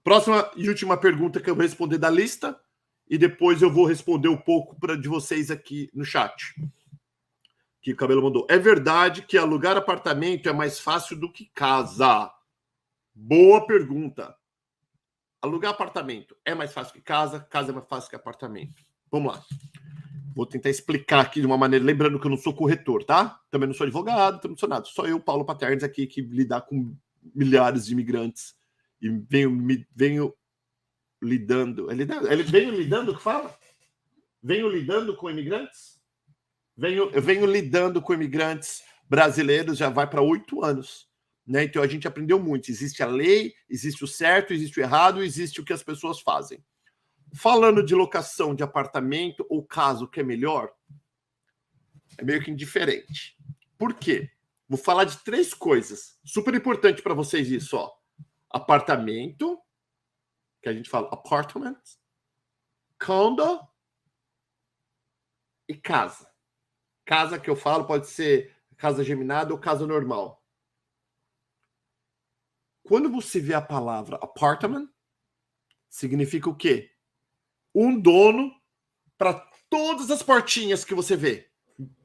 Próxima e última pergunta que eu vou responder da lista e depois eu vou responder um pouco de vocês aqui no chat. Que o Cabelo mandou. É verdade que alugar apartamento é mais fácil do que casa? Boa pergunta. Alugar apartamento é mais fácil que casa? Casa é mais fácil que apartamento. Vamos lá. Vou tentar explicar aqui de uma maneira, lembrando que eu não sou corretor, tá? Também não sou advogado, também não sou nada. Só eu, Paulo Paternes, aqui que lidar com milhares de imigrantes e venho lidando. Ele veio lidando, que fala? Venho lidando com imigrantes? Eu venho lidando com imigrantes brasileiros já vai para 8 anos. Né? Então a gente aprendeu muito. Existe a lei, existe o certo, existe o errado, existe o que as pessoas fazem. Falando de locação de apartamento ou casa, o que é melhor, é meio que indiferente. Por quê? Vou falar de 3 coisas. Super importante para vocês isso, ó. Apartamento, que a gente fala apartment, condo e casa. Casa que eu falo pode ser casa geminada ou casa normal. Quando você vê a palavra apartment, significa o quê? Um dono para todas as portinhas que você vê.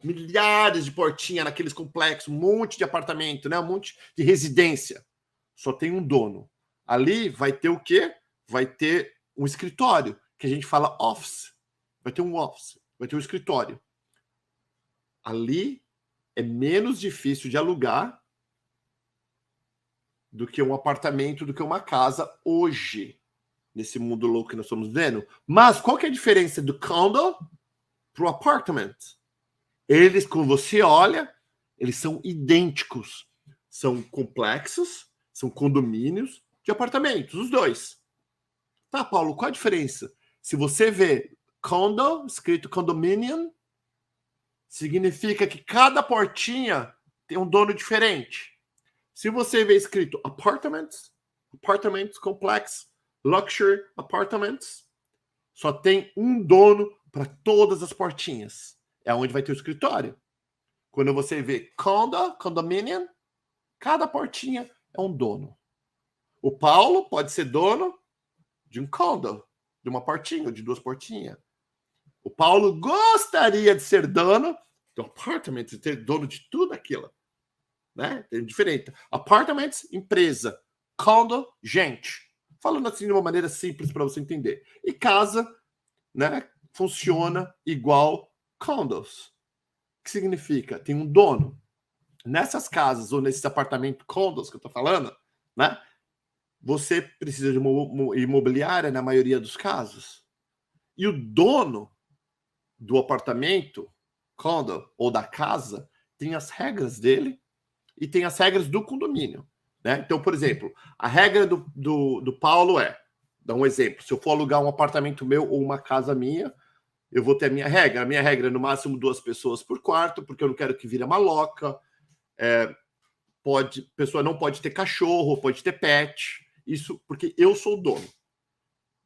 Milhares de portinhas naqueles complexos, um monte de apartamento, né? Um monte de residência. Só tem um dono. Ali vai ter o quê? Vai ter um escritório, que a gente fala office. Vai ter um office, vai ter um escritório. Ali é menos difícil de alugar do que um apartamento, do que uma casa hoje, nesse mundo louco que nós estamos vendo. Mas qual que é a diferença do condo para o apartment? Eles, quando você olha, eles são idênticos. São complexos, são condomínios de apartamentos, os dois. Tá, Paulo, qual a diferença? Se você vê condo, escrito condominium, significa que cada portinha tem um dono diferente. Se você vê escrito apartments, complex, luxury apartments, só tem um dono para todas as portinhas. É onde vai ter o escritório. Quando você vê condominium, cada portinha é um dono. O Paulo pode ser dono de um condo, de uma portinha, de 2 portinhas. O Paulo gostaria de ser dono do apartamento, de ter dono de tudo aquilo. Né? É diferente. Apartments, empresa. Condo, gente. Falando assim de uma maneira simples para você entender. E casa, né, funciona igual condos. O que significa? Tem um dono. Nessas casas ou nesses apartamentos condos que eu estou falando, né, você precisa de uma imobiliária na maioria dos casos. E o dono do apartamento, condo ou da casa, tem as regras dele e tem as regras do condomínio. Né? Então, por exemplo, a regra do Paulo é, dá um exemplo, se eu for alugar um apartamento meu ou uma casa minha, eu vou ter a minha regra. A minha regra é no máximo 2 pessoas por quarto, porque eu não quero que vire maloca. Pessoa não pode ter cachorro, pode ter pet. Isso porque eu sou o dono.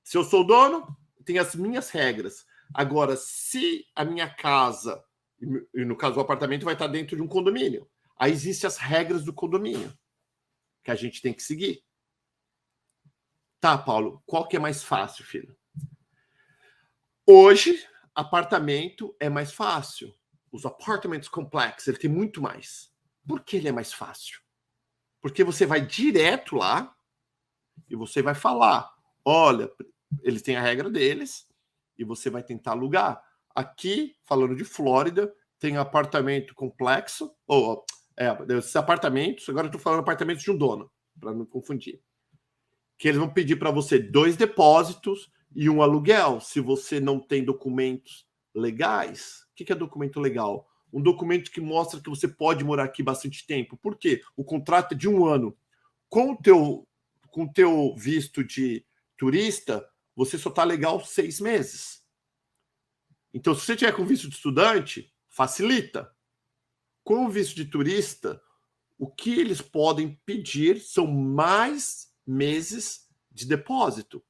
Se eu sou o dono, tem as minhas regras. Agora, se a minha casa, e no caso o apartamento, vai estar dentro de um condomínio, aí existem as regras do condomínio que a gente tem que seguir. Tá, Paulo, qual que é mais fácil, filho? Hoje, apartamento é mais fácil. Os apartamentos complexos, ele tem muito mais. Por que ele é mais fácil? Porque você vai direto lá e você vai falar, olha, eles têm a regra deles e você vai tentar alugar. Aqui, falando de Flórida, tem apartamento complexo, esses apartamentos, agora eu estou falando apartamentos de um dono, para não confundir, que eles vão pedir para você 2 depósitos e um aluguel, se você não tem documentos legais. O que é documento legal? Um documento que mostra que você pode morar aqui bastante tempo. Por quê? O contrato é de 1 ano. Com o teu visto de turista, você só está legal 6 meses. Então, se você tiver com visto de estudante, facilita. Com o visto de turista, o que eles podem pedir são mais meses de depósito.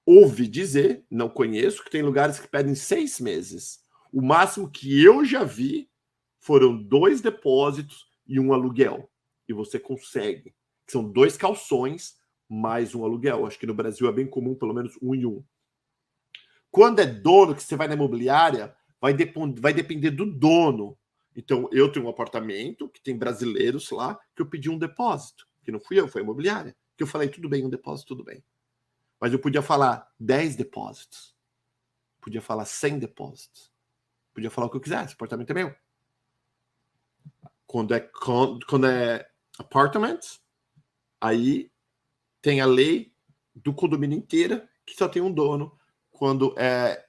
Ouvi dizer, não conheço, que tem lugares que pedem 6 meses. O máximo que eu já vi foram 2 depósitos e um aluguel. E você consegue. São 2 calções mais um aluguel. Acho que no Brasil é bem comum, pelo menos 1 em 1. Quando é dono, que você vai na imobiliária, vai depender do dono. Então, eu tenho um apartamento que tem brasileiros lá, que eu pedi um depósito, que não fui eu, foi a imobiliária. Que eu falei, tudo bem, um depósito, tudo bem. Mas eu podia falar 10 depósitos. Podia falar 100 depósitos. Podia falar o que eu quisesse, o apartamento é meu. Quando é apartment, aí tem a lei do condomínio inteira, que só tem um dono. Quando é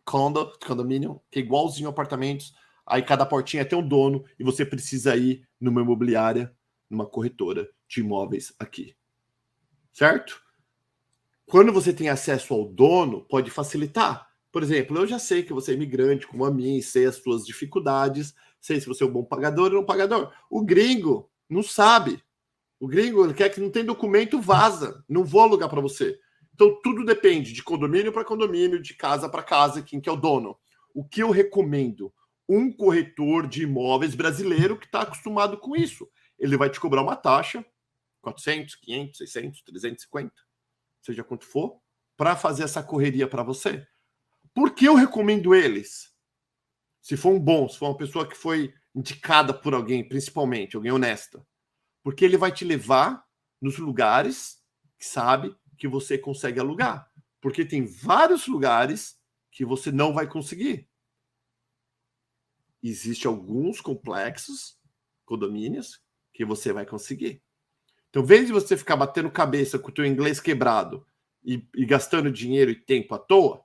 condomínio, que é igualzinho a apartamentos, aí cada portinha tem um dono e você precisa ir numa imobiliária, numa corretora de imóveis aqui. Certo? Quando você tem acesso ao dono, pode facilitar. Por exemplo, eu já sei que você é imigrante como a mim, sei as suas dificuldades, sei se você é um bom pagador ou não pagador. O gringo não sabe. O gringo ele quer que não tem documento, vaza. Não vou alugar para você. Então, tudo depende de condomínio para condomínio, de casa para casa, quem que é o dono. O que eu recomendo? Um corretor de imóveis brasileiro que está acostumado com isso. Ele vai te cobrar uma taxa, 400, 500, 600, 350, seja quanto for, para fazer essa correria para você. Por que eu recomendo eles? Se for um bom, se for uma pessoa que foi indicada por alguém, principalmente, alguém honesta. Porque ele vai te levar nos lugares que sabe que você consegue alugar. Porque tem vários lugares que você não vai conseguir. Existem alguns complexos, condomínios, que você vai conseguir. Então, em vez de você ficar batendo cabeça com o teu inglês quebrado e gastando dinheiro e tempo à toa,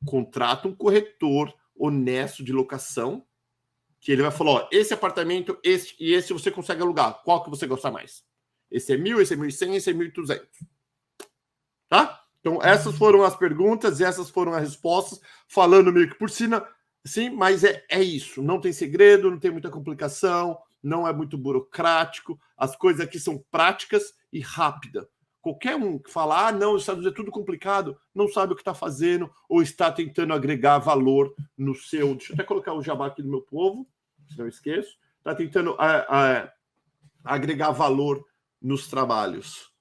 contrata um corretor honesto de locação, que ele vai falar, ó, esse apartamento, esse e esse você consegue alugar. Qual que você gosta mais? Esse é 1.000, esse é 1.100, esse é 1.200. Tá? Então, essas foram as perguntas, essas foram as respostas, falando meio que por cima, sim, mas é isso. Não tem segredo, não tem muita complicação, não é muito burocrático, as coisas aqui são práticas e rápidas. Qualquer um que fala, não, os Estados Unidos é tudo complicado, não sabe o que está fazendo ou está tentando agregar valor no seu... Deixa eu até colocar o jabá aqui do meu povo, se não esqueço. Está tentando agregar valor nos trabalhos.